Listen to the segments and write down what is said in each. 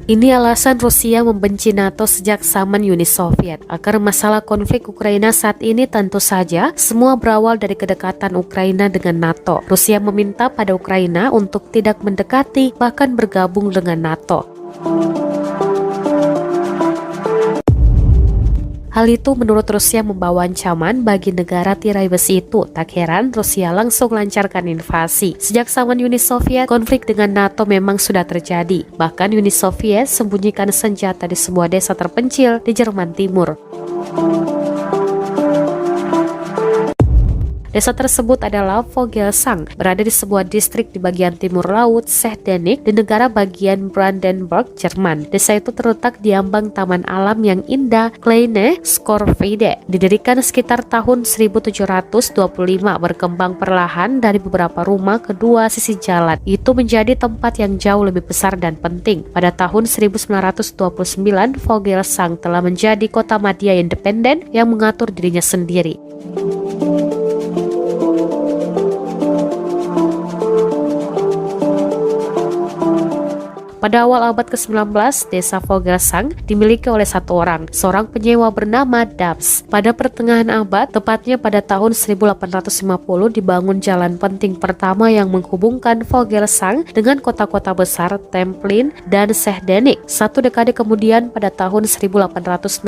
Ini alasan Rusia membenci NATO sejak zaman Uni Soviet. Akar masalah konflik Ukraina saat ini tentu saja semua berawal dari kedekatan Ukraina dengan NATO. Rusia meminta pada Ukraina untuk tidak mendekati bahkan bergabung dengan NATO. Hal itu menurut Rusia membawa ancaman bagi negara tirai besi itu. Tak heran Rusia langsung lancarkan invasi. Sejak zaman Uni Soviet, konflik dengan NATO memang sudah terjadi. Bahkan Uni Soviet sembunyikan senjata di sebuah desa terpencil di Jerman Timur. Desa tersebut adalah Vogelsang, berada di sebuah distrik di bagian timur laut Sechdenik di negara bagian Brandenburg, Jerman. Desa itu terletak di ambang taman alam yang indah Kleine Skorvide. Didirikan sekitar tahun 1725, berkembang perlahan dari beberapa rumah kedua sisi jalan. Itu menjadi tempat yang jauh lebih besar dan penting. Pada tahun 1929, Vogelsang telah menjadi kota madya independen yang mengatur dirinya sendiri. Pada awal abad ke-19, desa Vogelsang dimiliki oleh satu orang, seorang penyewa bernama Dabs. Pada pertengahan abad, tepatnya pada tahun 1850, dibangun jalan penting pertama yang menghubungkan Vogelsang dengan kota-kota besar Templin dan Sechdenik. Satu dekade kemudian, pada tahun 1862,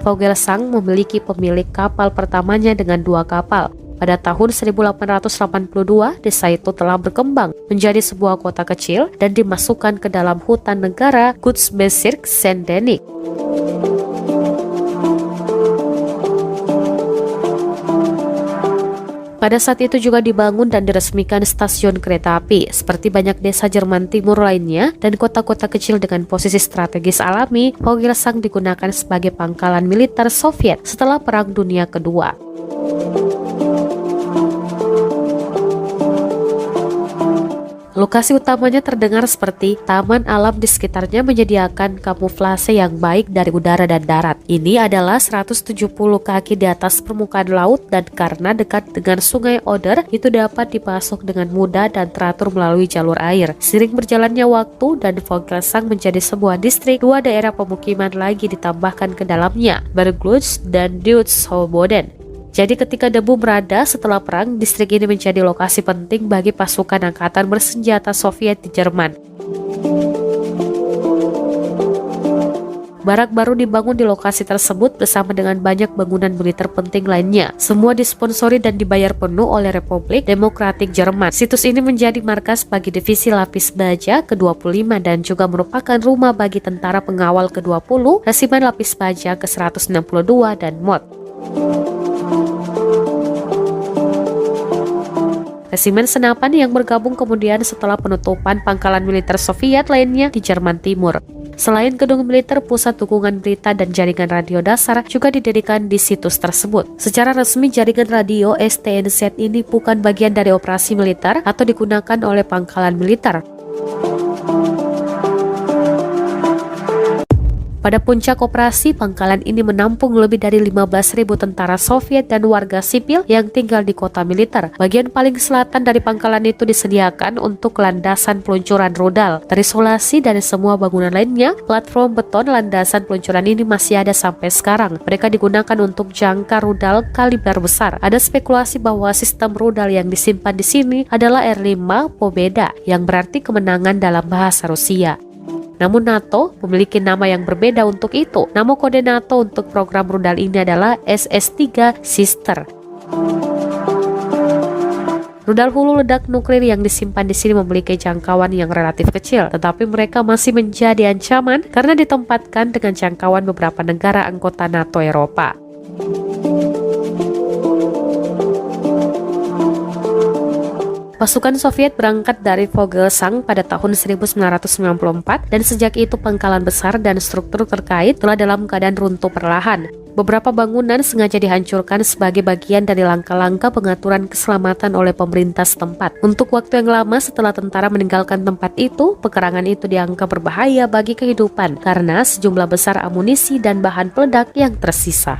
Vogelsang memiliki pemilik kapal pertamanya dengan 2 kapal. Pada tahun 1882, desa itu telah berkembang menjadi sebuah kota kecil dan dimasukkan ke dalam hutan negara Gutsbezirk Sechdenik. Pada saat itu juga dibangun dan diresmikan stasiun kereta api. Seperti banyak desa Jerman Timur lainnya dan kota-kota kecil dengan posisi strategis alami, Vogelsang digunakan sebagai pangkalan militer Soviet setelah Perang Dunia Kedua. Lokasi utamanya terdengar seperti taman alam di sekitarnya menyediakan kamuflase yang baik dari udara dan darat. Ini adalah 170 kaki di atas permukaan laut dan karena dekat dengan sungai Oder, itu dapat dipasok dengan mudah dan teratur melalui jalur air. Seiring berjalannya waktu dan Vogelsang menjadi sebuah distrik, 2 daerah pemukiman lagi ditambahkan ke dalamnya, Bergluts dan Deutshoboden. Jadi ketika debu merada setelah perang, distrik ini menjadi lokasi penting bagi pasukan angkatan bersenjata Soviet di Jerman. Barak baru dibangun di lokasi tersebut bersama dengan banyak bangunan militer penting lainnya. Semua disponsori dan dibayar penuh oleh Republik Demokratik Jerman. Situs ini menjadi markas bagi divisi lapis baja ke-25 dan juga merupakan rumah bagi tentara pengawal ke-20, resimen lapis baja ke-162 dan MOD. Resimen senapan yang bergabung kemudian setelah penutupan pangkalan militer Soviet lainnya di Jerman Timur. Selain gedung militer, pusat dukungan berita dan jaringan radio dasar juga didirikan di situs tersebut. Secara resmi, jaringan radio STNZ ini bukan bagian dari operasi militer atau digunakan oleh pangkalan militer. Pada puncak operasi, pangkalan ini menampung lebih dari 15.000 tentara Soviet dan warga sipil yang tinggal di kota militer. Bagian paling selatan dari pangkalan itu disediakan untuk landasan peluncuran rudal. Terisolasi dari semua bangunan lainnya, platform beton landasan peluncuran ini masih ada sampai sekarang. Mereka digunakan untuk jangkar rudal kaliber besar. Ada spekulasi bahwa sistem rudal yang disimpan di sini adalah R5 Pobeda, yang berarti kemenangan dalam bahasa Rusia. Namun NATO memiliki nama yang berbeda untuk itu. Nama kode NATO untuk program rudal ini adalah SS-3 Sister. Rudal hulu ledak nuklir yang disimpan di sini memiliki jangkauan yang relatif kecil, tetapi mereka masih menjadi ancaman karena ditempatkan dengan jangkauan beberapa negara anggota NATO Eropa. Pasukan Soviet berangkat dari Vogelsang pada tahun 1994 dan sejak itu pangkalan besar dan struktur terkait telah dalam keadaan runtuh perlahan. Beberapa bangunan sengaja dihancurkan sebagai bagian dari langkah-langkah pengaturan keselamatan oleh pemerintah setempat. Untuk waktu yang lama setelah tentara meninggalkan tempat itu, pekarangan itu dianggap berbahaya bagi kehidupan karena sejumlah besar amunisi dan bahan peledak yang tersisa.